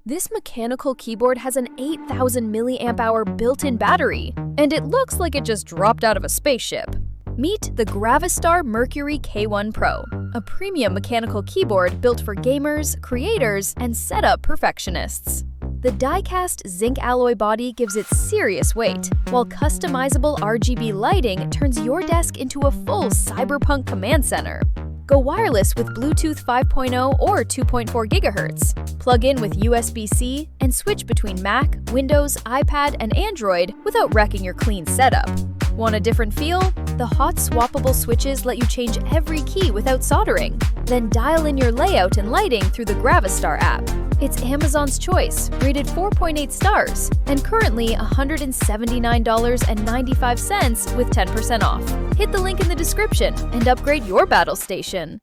This mechanical keyboard has an 8,000 milliamp hour built-in battery, and it looks like it just dropped out of a spaceship. Meet the GravaStar Mercury K1 Pro, a premium mechanical keyboard built for gamers, creators, and setup perfectionists. The die-cast zinc alloy body gives it serious weight, while customizable RGB lighting turns your desk into a full cyberpunk command center. Go wireless with Bluetooth 5.0 or 2.4 GHz. Plug in with USB-C and switch between Mac, Windows, iPad, and Android without wrecking your clean setup. Want a different feel? The hot-swappable switches let you change every key without soldering. Then dial in your layout and lighting through the GravaStar app. It's Amazon's choice, rated 4.8 stars, and currently $179.95 with 10% off. Hit the link in the description and upgrade your battle station.